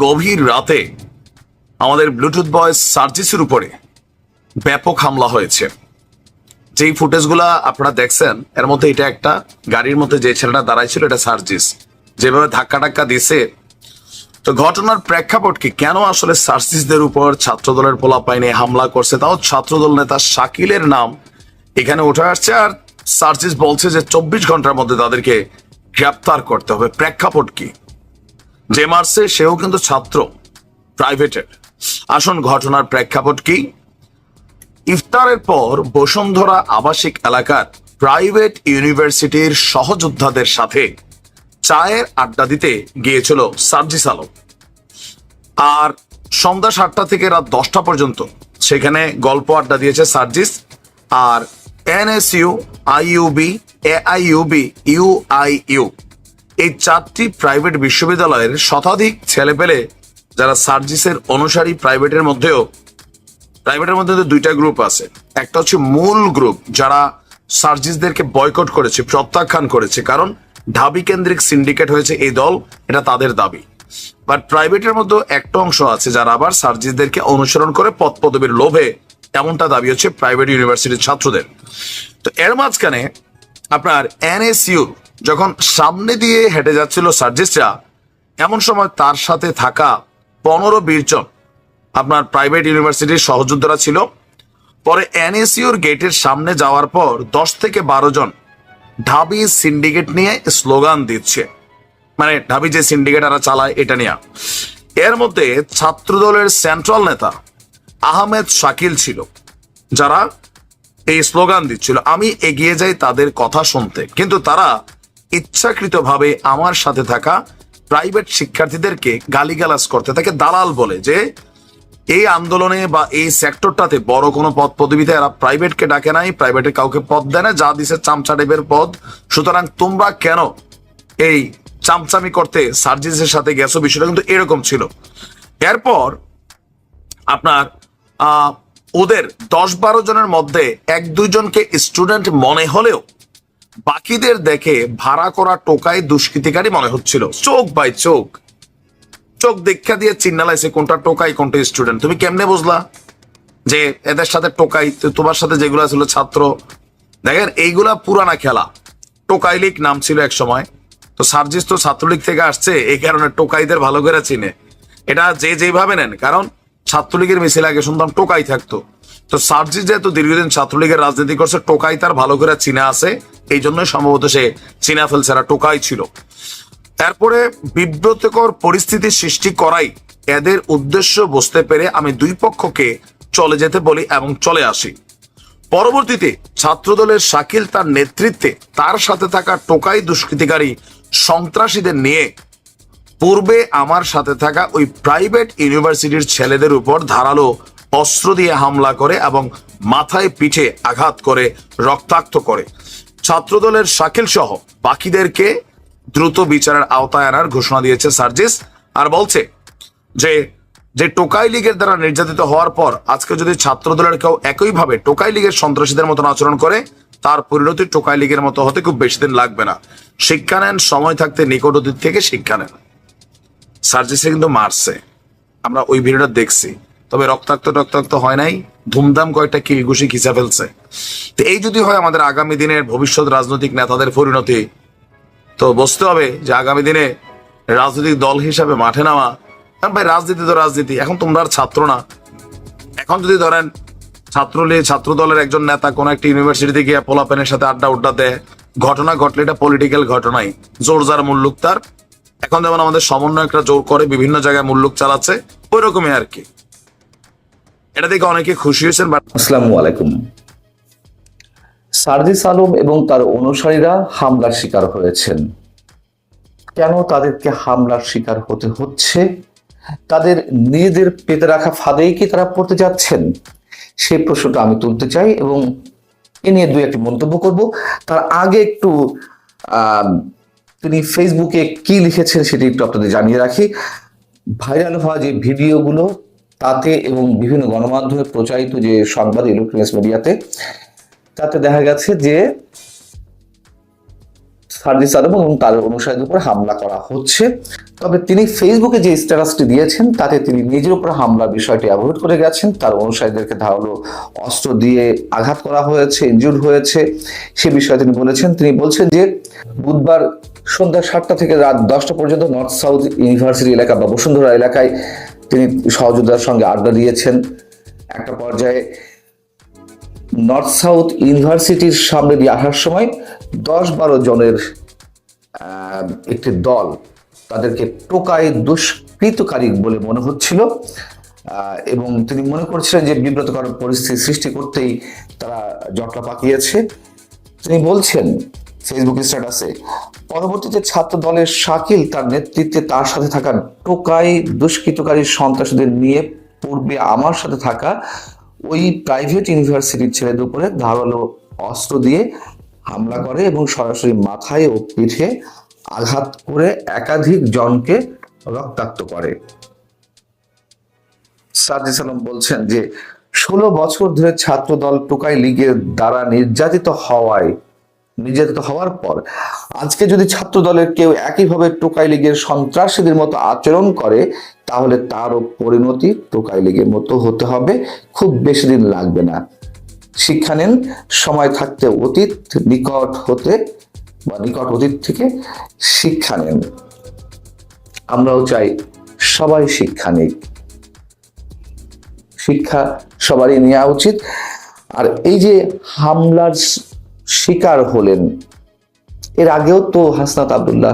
গভীর রাতে আমাদের ব্লুটুথ বয় সার্জিসের উপরে ব্যাপক হামলা হয়েছে। যেই ফুটেজগুলা আপনারা দেখছেন এর মধ্যে এটা একটা গাড়ির মধ্যে যে ছেলেটা দাঁড়াই ছিল এটা সার্জিস, যেভাবে ধাক্কা টাক্কা দিছে। তো ঘটনার প্রেক্ষাপট কি, কেন আসলে সার্জিসদের উপর ছাত্রদলের পোলাপাইনে হামলা করছে, তাও ছাত্রদল নেতা শাকিলের নাম এখানে উঠে আসছে। আর সার্জিস বলছে যে 24 ঘন্টার মধ্যে তাদেরকে গ্রেপ্তার করতে হবে। প্রেক্ষাপট কি, যে মারছে সেও কিন্তু ছাত্র প্রাইভেটের। আসুন ঘটনার প্রেক্ষাপট কি। ইফতারের পর বসুন্ধরা আবাসিক এলাকার প্রাইভেট ইউনিভার্সিটির সহযোদ্ধাদের সাথে চায়ের আড্ডা দিতে গিয়েছিল সার্জিস আলম। আর সন্ধ্যা 7টা থেকে রাত 10টা পর্যন্ত সেখানে গল্প আড্ডা দিয়েছে সার্জিস। আর এনএসইউ, আইইউবি, এআইইউবি, ইউআইইউ এই 4টি প্রাইভেট বিশ্ববিদ্যালয়ের শতাধিক ছেলেপেলে যারা সার্জিসের অনুসারী। প্রাইভেটের মধ্যে 2টা গ্রুপ আছে। একটা হচ্ছে মূল গ্রুপ যারা সার্জিসদেরকে বয়কট করেছে, প্রত্যাখ্যান করেছে, কারণ ঢাবি কেন্দ্রিক সিন্ডিকেট হয়েছে এই দল, এটা তাদের দাবি। বাট প্রাইভেটের মধ্যে একটা অংশ আছে যারা আবার সার্জিসদেরকে অনুসরণ করে পদ পদবীর লোভে, এমনটা দাবি হচ্ছে প্রাইভেট ইউনিভার্সিটির ছাত্রদের। তো এর মাঝখানে আপনার এনএসইউ যখন সামনে দিয়ে হেঁটে যাচ্ছিল সার্জিসরা, এমন সময় তার সাথে থাকা 15-20 জন আপনার প্রাইভেট ইউনিভার্সিটির সহযোদ্ধারা ছিল। পরে এনএসইউর গেটের সামনে যাওয়ার পর 10 থেকে 12 জন ঢাবি সিন্ডিকেট নিয়ে স্লোগান দিচ্ছে, মানে ঢাবি যে সিন্ডিকেট এরা চালায় এটা নিয়ে। এর মধ্যে ছাত্রদলের সেন্ট্রাল নেতা আহমেদ শাকিল ছিল, যারা এই স্লোগান দিচ্ছিল। আমি এগিয়ে যাই তাদের কথা শুনতে, কিন্তু তারা ইচ্ছাকৃতভাবে আমার সাথে থাকা প্রাইভেট শিক্ষার্থীদেরকে গালিগালাজ করতে থাকে, দালাল বলে, যে এই আন্দোলনে বা এই সেক্টরটাতে বড় কোনো পদ পদবিতে এরা প্রাইভেটকে ডাকে নাই, প্রাইভেটে কাউকে পদ দেয় না, যা দিছে চামচা টাইপের পদ। সুতরাং তোমরা কেন এই চামচামি করতে সার্জিসের সাথে গেছো, বিষয়টা কিন্তু এরকম ছিল। এরপর আপনার ওদের 10-12 জনের মধ্যে 1-2 জনকে স্টুডেন্ট মনে হলেও বাকিদের দেখে ভাড়া করা টোকাই দুষ্কৃতিকারী মনে হচ্ছিল। চোখ বাই চোখ দেখা দিয়ে চিন্নালাইছে কোনটা টোকাই কোনটা স্টুডেন্ট। তুমি কেমনে বুঝলা যে এদের সাথে টোকাই, তোমার সাথে যেগুলো ছিল ছাত্র? দেখেন এইগুলা পুরানা খেলা। টোকাই লীগ নাম ছিল এক সময়, তো সার্জিস তো ছাত্রলীগ থেকে আসছে, এই কারণে টোকাইদের ভালো করে চিনে। এটা যে যেভাবে নেন, কারণ ছাত্রলীগের মিছিল আগে শুনতাম টোকাই থাকতো। তো সার্জিস যেহেতু দীর্ঘদিন ছাত্রলীগের রাজনীতি করছে, টোকাই তার ভালো করে চিনা আছে, এই জন্যই সম্ভবত সে চিনা ফেলছে এরা টোকাই ছিল। তারপরে বিব্রতকর পরিস্থিতি সৃষ্টি করাই এদের উদ্দেশ্য বুঝতে পেরে আমি 2 পক্ষকে চলে যেতে বলি এবং চলে আসি। পরবর্তীতে ছাত্রদলের শাকিল তার নেতৃত্বে তার সাথে থাকা টোকাই দুষ্কৃতিকারী সন্ত্রাসীদের নিয়ে পূর্বে আমার সাথে থাকা ওই প্রাইভেট ইউনিভার্সিটির ছেলেদের উপর ধারালো অস্ত্র দিয়ে হামলা করে এবং মাথায় পিঠে আঘাত করে রক্তাক্ত করে। ছাত্রদলের শাকিল সহ বাকিদেরকে দ্রুত বিচারের আওতায় আনার ঘোষণা দিয়েছে সার্জিস। আর বলছে যে টোকাই লীগের দ্বারা নির্যাতিত হওয়ার পর আজকে যদি ছাত্রদলের কেউ একইভাবে টোকাই লীগের সন্ত্রাসীদের মতন আচরণ করে, তার পরিণতি টোকাই লীগের মতো হতে খুব বেশি দিন লাগবে না। শিক্ষা নেন, সময় থাকতে নিকট অতীত থেকে শিক্ষা নেন। সার্জিসে কিন্তু মারছে, আমরা ওই ভিডিওটা দেখছি, তবে রক্তাক্ত হয় নাই, ধুমধাম কয়েকটা কিল ঘুষি খিচা ফেলছে। তো এই যদি হয় আমাদের আগামী দিনের ভবিষ্যৎ রাজনৈতিক নেতাদের পরিণতি, তো বুঝতে হবে যে আগামী দিনে রাজনৈতিক দল হিসাবে মাঠে নামা। কারণ ভাই রাজনীতি তো রাজনীতি, এখন তোমরা আর ছাত্র না। এখন যদি ধরেন ছাত্র দলের একজন নেতা কোন একটা ইউনিভার্সিটিতে গিয়ে পোলাপেনের সাথে আড্ডা দেয়, ঘটনা ঘটলে এটা পলিটিক্যাল ঘটনাই, জোর যার মুল্লুক তার। এখন যেমন আমাদের সমন্বয়করা জোর করে বিভিন্ন জায়গায় মুল্লুক চালাচ্ছে, ওই রকমই আর কি। এটা দেখে অনেকে খুশি হয়েছেন। আসসালামু আলাইকুম। সার্জিস আলম এবং তার অনুসারীরা হামলার শিকার হয়েছেন। কেন তাদেরকে হামলার শিকার হতে হচ্ছে? তাদের নিজেদের পেতে রাখা ফাঁদেই কি তারা পড়তে যাচ্ছেন? সেই প্রশ্নটা আমি তুলতে চাই এবং এ নিয়ে 2-1টি মন্তব্য করব। তার আগে একটু তিনি ফেসবুকে কি লিখেছেন সেটি একটু আপনাদের জানিয়ে রাখি। ভাইরাল হওয়া যে ভিডিওগুলো তাতে এবং বিভিন্ন গণমাধ্যমে প্রচারিত যে সংবাদ ইলেকট্রনিক্স মিডিয়াতে, তাতে দেখা গেছে যে সার্জিস আলম এবং তার অনুসারীদের উপর হামলা করা হচ্ছে। তবে তিনি ফেসবুকে যে স্ট্যাটাসটি দিয়েছেন তাতে তিনি নিজের উপর হামলার বিষয়টি অ্যাভয়েড করে গেছেন। তার অনুসারীদেরকে ধারালো অস্ত্র দিয়ে আঘাত করা হয়েছে, ইনজুর্ড হয়েছে, সে বিষয়ে তিনি বলেছেন। তিনি বলছেন যে বুধবার সন্ধ্যা 7টা থেকে রাত 10টা পর্যন্ত নর্থ সাউথ ইউনিভার্সিটি এলাকা বা বসুন্ধরা এলাকায় তিনি সহযোদ্ধার সঙ্গে আড্ডা দিয়েছেন। একটা পর্যায়ে নর্থ সাউথ ইউনিভার্সিটির সামনে দিয়ে আসার সময় 10-12 জনের একটি দল, তাদেরকে টোকাই দুষ্কৃতকারী বলে মনে হচ্ছিল এবং তিনি মনে করছিলেন যে বিব্রতকর পরিস্থিতি সৃষ্টি করতেই তারা জটলা পাকিয়েছে। তিনি বলছেন ফেসবুক স্ট্যাটাসে, পরবর্তীতে ছাত্র দলের শাকিল তার নেতৃত্বে তার সাথে থাকা টোকাই দুষ্কৃতকারী সন্ত্রাসীদের নিয়ে পূর্বে আমার সাথে থাকা ওই প্রাইভেট ইউনিভার্সিটির ছেলেদের উপরে ধারালো অস্ত্র দিয়ে হামলা করে এবং সরাসরি মাথায় ও পিঠে আঘাত করে একাধিক জনকে রক্তাক্ত করে। সার্জিস আলম বলছেন যে 16 বছর ধরে ছাত্র দল টোকাই লীগের দ্বারা নির্যাতিত হওয়ার পর আজকে যদি ছাত্র দলের কেউ একইভাবে টোকাই লীগের সন্ত্রাসীদের মতো আচরণ করে তাহলে তারও পরিণতি টোকাই লীগের মতো হতে হবে। খুব বেশি দিন লাগবে না। শিক্ষা নেন, সময় থাকতে নিকট অতীত থেকে শিক্ষা নেন। আমরাও চাই সবাই শিক্ষা নিক, শিক্ষা সবারই নেওয়া উচিত। আর এই যে হামলার শিকার হলেন, এর আগেও তো হাসনাত আব্দুল্লাহ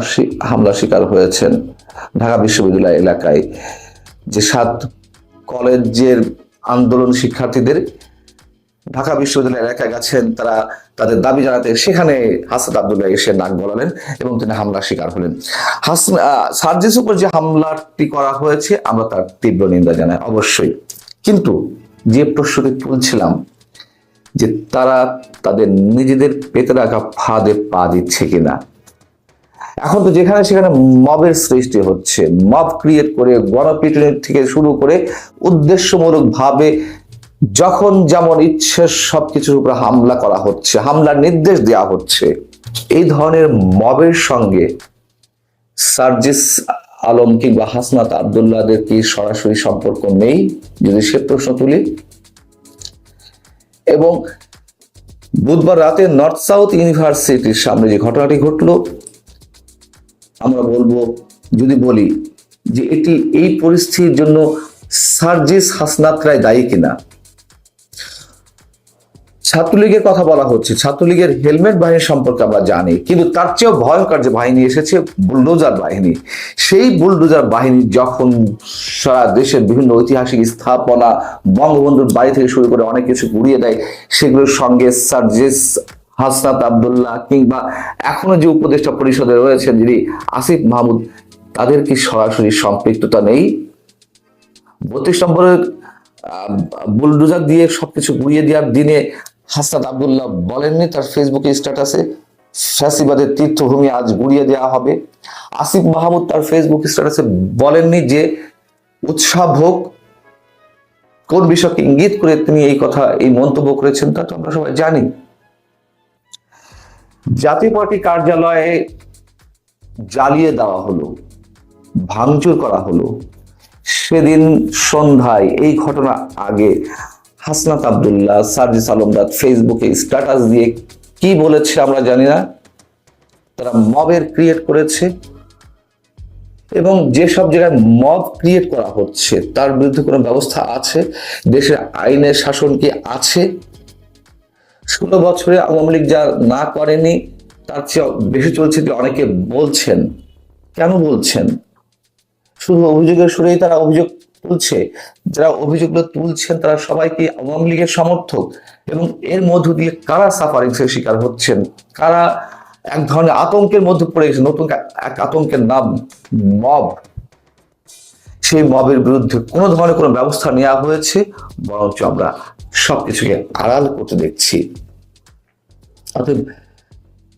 হামলার শিকার হয়েছেন ঢাকা বিশ্ববিদ্যালয় এলাকায়, যে 7 কলেজের আন্দোলন শিক্ষার্থীদের ঢাকা বিশ্ববিদ্যালয় এলাকায় গেছেন, তারা তাদের দাবি জানাতে, সেখানে হাসনাত আব্দুল্লাহ এসে নাক গলালেন এবং তিনি হামলার শিকার হলেন। সার্জিস উপর যে হামলাটি করা হয়েছে আমরা তার তীব্র নিন্দা জানাই অবশ্যই, কিন্তু যে প্রশ্নটি তুলছিলাম যে তারা তাদের নিজেদের পেতে রাখা ফাঁদে পা দিচ্ছে কিনা। এখন তো যেখানে সেখানে মবের সৃষ্টি হচ্ছে, মব ক্রিয়েট করে গণপিটুনি থেকে শুরু করে উদ্দেশ্যমূলক ভাবে যখন যেমন ইচ্ছে সবকিছুর উপর হামলা করা হচ্ছে, হামলার নির্দেশ দেওয়া হচ্ছে। এই ধরনের মবের সঙ্গে সার্জিস আলম কিংবা হাসনাত আব্দুল্লাহদের কি সরাসরি সম্পর্ক নেই, যদি সে প্রশ্ন তুলি। এবং বুধবার রাতে নর্থ সাউথ ইউনিভার্সিটির সামনে যে ঘটনাটি ঘটলো, আমরা বলি যে এটি এই পরিস্থিতির জন্য সার্জিস হাসনাতরাই দায়ী কিনা। ছাত্রলীগের কথা বলা হচ্ছে, ছাত্রলীগের হেলমেট বাহিনী সম্পর্কে আমরা জানি, কিন্তু তার চেয়েও ভয়ঙ্কর যে বাহিনী এসেছে বুলডোজার বাহিনী। সেই বুলডোজার বাহিনী যখন সারা দেশের বিভিন্ন ঐতিহাসিক স্থাপনা, বঙ্গবন্ধুর বাড়ি থেকে শুরু করে অনেক কিছু গুড়িয়ে দেয়, সেগুলোর সঙ্গে সার্জিস, হাসনাত আব্দুল্লাহ কিংবা এখনো যে উপদেষ্টা পরিষদে রয়েছেন যিনি আসিফ মাহমুদ, তাদের কি সরাসরি সম্পৃক্ততা নেই? 32 নম্বরের বুলডোজার দিয়ে সবকিছু গুড়িয়ে দেওয়ার দিনে হাসনাত আব্দুল্লাহ বলেননি তার ফেসবুকে স্ট্যাটাসে ফ্যাসিবাদের তীর্থভূমি আজ গুড়িয়ে দেওয়া হবে? আসিফ মাহমুদ তার ফেসবুক স্ট্যাটাসে বলেননি যে উৎসব হোক? কোন বিষয়কে ইঙ্গিত করে তিনি এই মন্তব্য করেছেন তা তো আমরা সবাই জানি। জাতীয় পার্টি কার্যালয়ে জ্বালিয়ে দেওয়া হলো, ভাঙচুর করা হলো। সেদিন সন্ধ্যায় এই ঘটনা আগে হাসনাত আব্দুল্লাহ, সার্জিস আলমদার ফেসবুকে স্ট্যাটাস দিয়ে কি বলেছে আমরা জানি না। তারা মবের ক্রিয়েট করেছে এবং যেসব জায়গায় মব ক্রিয়েট করা হচ্ছে তার বিরুদ্ধে কোনো ব্যবস্থা আছে? দেশের আইনের শাসন কি আছে? 16 বছরে আওয়ামী লীগ যা না করেনি তার চেয়ে বেশি চলছে কি অনেকে বলছেন। কেন বলছেন? শুধু অভিযোগের সুরেই তারা অভিযোগ তুলছে। যারা অভিযোগগুলো তুলছেন তারা সবাই কি আওয়ামী লীগের সমর্থক? এবং এর মধ্য দিয়ে কারা সাফারিংস এর শিকার হচ্ছেন, কারা এক ধরনের আতঙ্কের মধ্যে পড়ে গেছে, নতুন এক আতঙ্কের নাম মব। সেই মবের বিরুদ্ধে কোনো ধরনের কোনো ব্যবস্থা নেওয়া হয়েছে? বরঞ্চ আমরা সবকিছুকে আড়াল করতে দেখছি। অতএব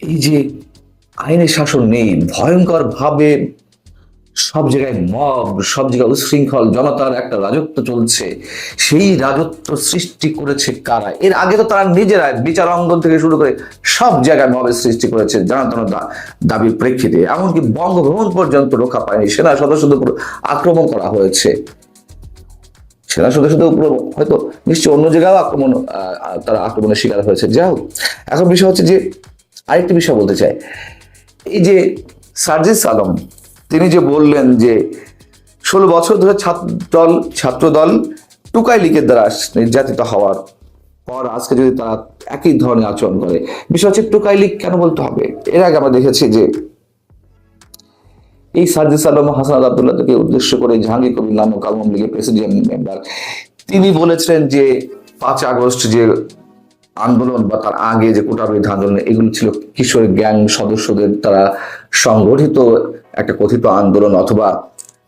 এই যে আইনের শাসন নেই, ভয়ঙ্কর ভাবে সব জায়গায় মব, সব জায়গায় উশৃঙ্খল জনতার একটা রাজত্ব চলছে। সেই রাজত্ব সৃষ্টি করেছে কারা? এর আগে তো তারা নিজেরাই বিচার অঙ্গন থেকে শুরু করে সব জায়গায় মবের সৃষ্টি করেছে জনাতন দাবির প্রেক্ষিতে। এমনকি বঙ্গভবন পর্যন্ত রক্ষা পায়নি, সেনা সদস্যদের উপর আক্রমণ করা হয়েছে। সেনা সদস্যদের উপর হয়তো নিশ্চয়ই অন্য জায়গায় তারা আক্রমণের শিকার হয়েছে। যাই হোক, এখন বিষয় হচ্ছে যে আরেকটি বিষয় বলতে চাই। এই যে সার্জিস আলম, তিনি যে বললেন যে 16 বছর ধরে ছাত্রদল টুকাই লীগের দ্বারা নির্যাতিত হওয়ার পর আজকে যদি তারা একই ধরনের আচরণ করে, বিষয় হচ্ছে টুকাই লীগ কেন বলতে হবে? এর আগে আমরা দেখেছি যে এই সার্জিস আলম হাসান আব্দুল্লাহকে উদ্দেশ্য করে জাহাঙ্গীর কবির নামক আওয়ামী লীগের প্রেসিডেন্ট মেম্বার, তিনি বলেছিলেন যে 5 আগস্ট যে আন্দোলন বা তার আগে যে কোটা বিরোধী আন্দোলন, এগুলো ছিল কিশোর গ্যাং সদস্যদের দ্বারা সংগঠিত একটা কথিত আন্দোলন, অথবা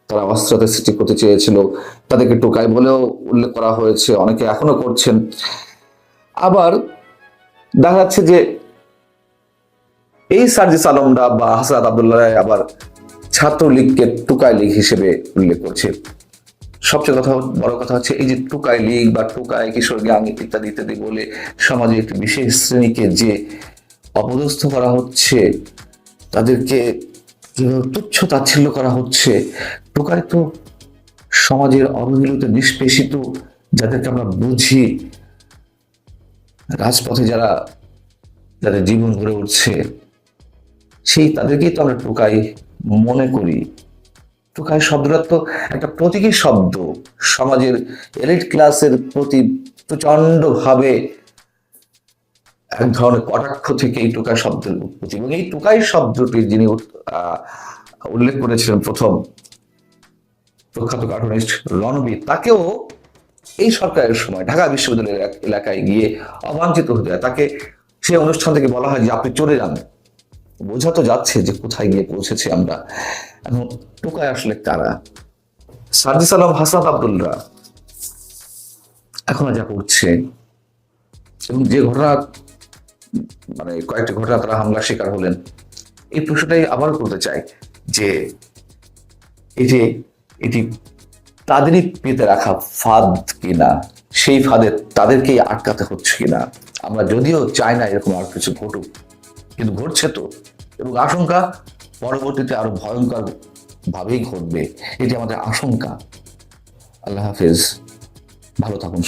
তারা অস্ত্রতে সৃষ্টি করতে চেয়েছিল। তাদেরকে টোকাই বলেও উল্লেখ করা হয়েছে, অনেকে এখনো করছেন। আবার দেখা যাচ্ছে যে এই সার্জিস আলমরা বা হাসনাত আব্দুল্লাহ আবার ছাত্রলীগকে টুকাই লীগ হিসেবে উল্লেখ করছে। সবচেয়ে বড় কথা হচ্ছে এই যে টুকাই লীগ বা টুকাই কিশোর গ্যাং ইত্যাদি ইত্যাদি বলে সমাজে একটি বিশেষ শ্রেণীকে যে অপদস্থ করা হচ্ছে, তাদেরকে তুচ্ছ তাচ্ছিল্য করা হচ্ছে। টুকাই তো সমাজের অবহেলিত নিষ্পেষিত, যাদেরকে আমরা বুঝি, রাজপথে যাদের জীবন গড়ে উঠছে, সেই তাদেরকেই তো আমরা টুকাই মনে করি। টুকাই শব্দটা তো একটা প্রতীকী শব্দ, সমাজের এলিট ক্লাসের প্রতি প্রচন্ড ভাবে এক ধরনের কটাক্ষ থেকে এই টুকাই শব্দের উৎপত্তি। এবং এই টুকাই শব্দটি যিনি উল্লেখ করেছিলেন প্রথম, প্রখ্যাত কার্টুনিস্ট রণবীর, তাকেও এই সরকারের সময় ঢাকা বিশ্ববিদ্যালয়ের এলাকায় গিয়ে অবাঞ্ছিত হতে হয়। তাকে সেই অনুষ্ঠান থেকে বলা হয় যে আপনি চলে যান। বোঝা তো যাচ্ছে যে কোথায় গিয়ে পৌঁছেছি আমরা। এখন টোকাই আসলে কারা? সার্জিস আলম, হাসনাত আব্দুল্লাহ এখনো যা করছে এবং যে ঘটনা, মানে কয়েকটি ঘটনা তারা হামলার শিকার হলেন, এই প্রশ্নটাই আবার করতে চাই যে এটি তাদেরই পেতে রাখা ফাঁদ কিনা, সেই ফাঁদে তাদেরকেই আটকাতে হচ্ছে কিনা। আমরা যদিও চাই না এরকম আর কিছু ঘটুক, কিন্তু ঘটছে তো, এবং আশঙ্কা পরবর্তীতে আরো ভয়ঙ্কর ভাবেই ঘটবে, এটি আমাদের আশঙ্কা। আল্লাহ হাফেজ, ভালো থাকুন।